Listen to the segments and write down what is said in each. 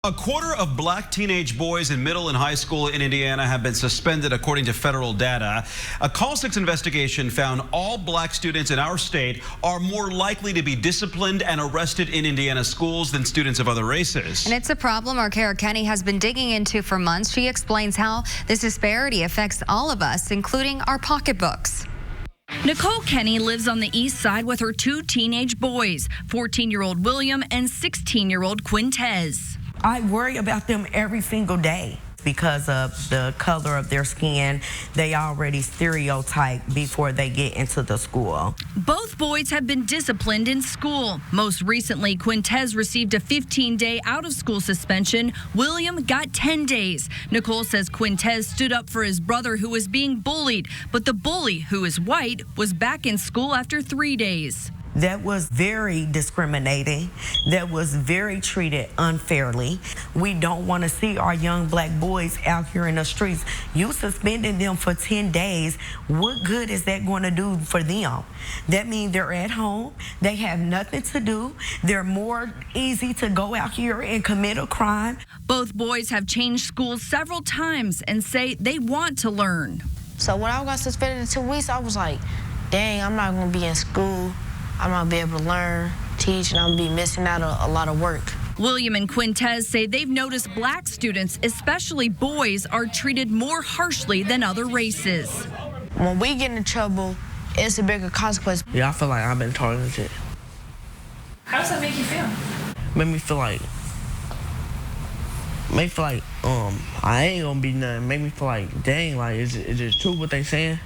A quarter of black teenage boys in middle and high school in Indiana have been suspended, according to federal data. A Call 6 investigation found all black students in our state are more likely to be disciplined and arrested in Indiana schools than students of other races. And it's a problem our Kara Kenny has been digging into for months. She explains how this disparity affects all of us, including our pocketbooks. Nicole Kenny lives on the east side with her two teenage boys, 14-year-old William and 16-year-old Quintez. I worry about them every single day because of the color of their skin. They already stereotype before they get into the school. Both boys have been disciplined in school. Most recently, Quintez received a 15-day out-of-school suspension. William got 10 days. Nicole says Quintez stood up for his brother who was being bullied, but the bully, who is white, was back in school after 3 days. That was very discriminating. That was very treated unfairly. We don't want to see our young black boys out here in the streets. You suspending them for 10 days, what good is that going to do for them? That means they're at home, they have nothing to do, they're more easy to go out here and commit a crime. Both boys have changed schools several times and say they want to learn. So when I got suspended in 2 weeks, I was like, dang, I'm not going to be in school. I'm not going to be able to learn, teach, and I'm going to be missing out on a lot of work. William and Quintez say they've noticed black students, especially boys, are treated more harshly than other races. When we get in trouble, it's a bigger consequence. Yeah, I feel like I've been targeted. How does that make you feel? Made me feel like I ain't gonna be nothing. Make me feel like, dang, like is it true what they saying?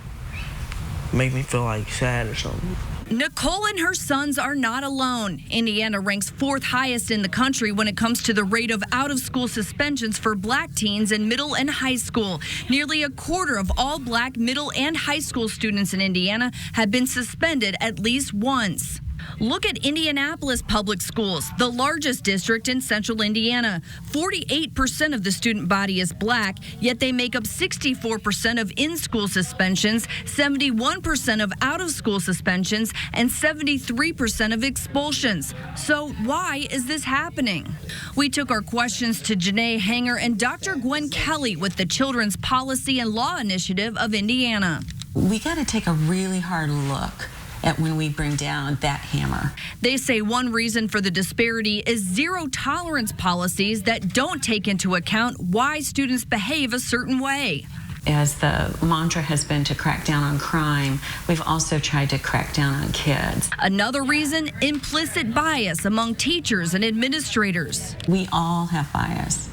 Make me feel like sad or something. Nicole and her sons are not alone. Indiana ranks 4th highest in the country when it comes to the rate of out-of-school suspensions for black teens in middle and high school. Nearly a quarter of all black middle and high school students in Indiana have been suspended at least once. Look at Indianapolis public schools, the largest district in central Indiana. 48% of the student body is black, yet they make up 64% of in-school suspensions, 71% of out-of-school suspensions, and 73% of expulsions. So why is this happening? We took our questions to Janae Hanger and Dr. Gwen Kelly with the Children's Policy and Law Initiative of Indiana. We got to take a really hard look at when we bring down that hammer. They say one reason for the disparity is zero-tolerance policies that don't take into account why students behave a certain way. As the mantra has been to crack down on crime, we've also tried to crack down on kids. Another reason, implicit bias among teachers and administrators. We all have bias.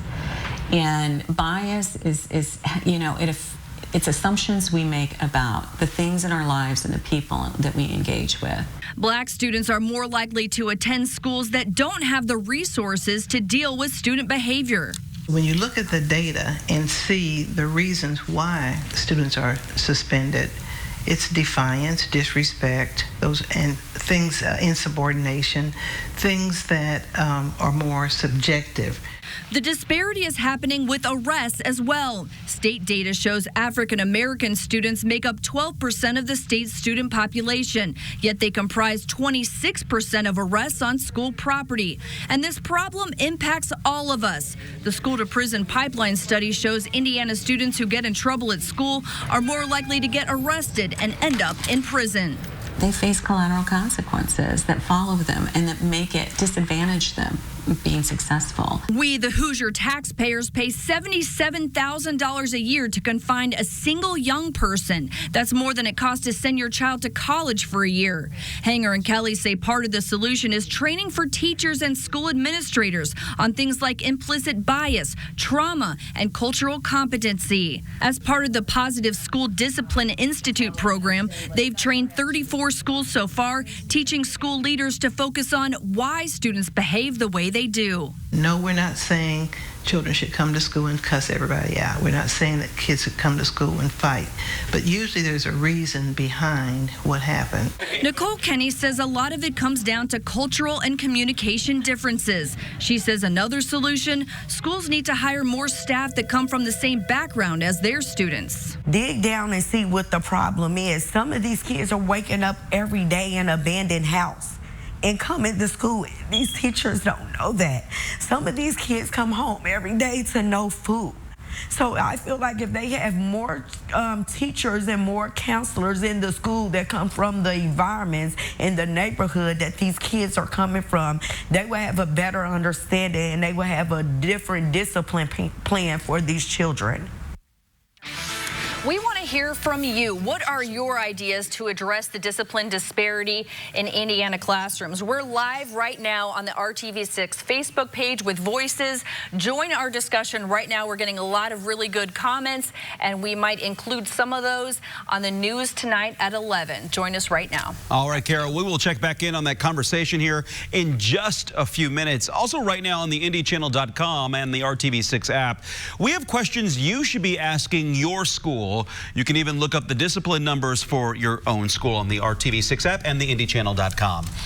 And bias is you know, it's assumptions we make about the things in our lives and the people that we engage with. Black students are more likely to attend schools that don't have the resources to deal with student behavior. When you look at the data and see the reasons why students are suspended, it's defiance, disrespect, those and things, insubordination, things that are more subjective. The disparity is happening with arrests as well. State data shows African American students make up 12% of the state's student population, yet they comprise 26% of arrests on school property. And this problem impacts all of us. The school to prison pipeline study shows Indiana students who get in trouble at school are more likely to get arrested and end up in prison. They face collateral consequences that follow them and that make it disadvantage them being successful. We, the Hoosier taxpayers, pay $77,000 a year to confine a single young person. That's more than it costs to send your child to college for a year. Hanger and Kelly say part of the solution is training for teachers and school administrators on things like implicit bias, trauma, and cultural competency. As part of the Positive School Discipline Institute program, they've trained 34 schools so far, teaching school leaders to focus on why students behave the way they do. No, we're not saying children should come to school and cuss everybody out. We're not saying that kids should come to school and fight. But usually there's a reason behind what happened. Nicole Kenny says a lot of it comes down to cultural and communication differences. She says another solution, schools need to hire more staff that come from the same background as their students. Dig down and see what the problem is. Some of these kids are waking up every day in an abandoned house. and come into school. These teachers don't know that. Some of these kids come home every day to no food. So I feel like if they have more teachers and more counselors in the school that come from the environments in the neighborhood that these kids are coming from, they will have a better understanding and they will have a different discipline plan for these children. We want to hear from you. What are your ideas to address the discipline disparity in Indiana classrooms? We're live right now on the RTV6 Facebook page with voices. Join our discussion right now. We're getting a lot of really good comments, and we might include some of those on the news tonight at 11. Join us right now. All right, Carol, we will check back in on that conversation here in just a few minutes. Also right now on the IndyChannel.com and the RTV6 app, we have questions you should be asking your school. You can even look up the discipline numbers for your own school on the RTV6 app and the IndyChannel.com.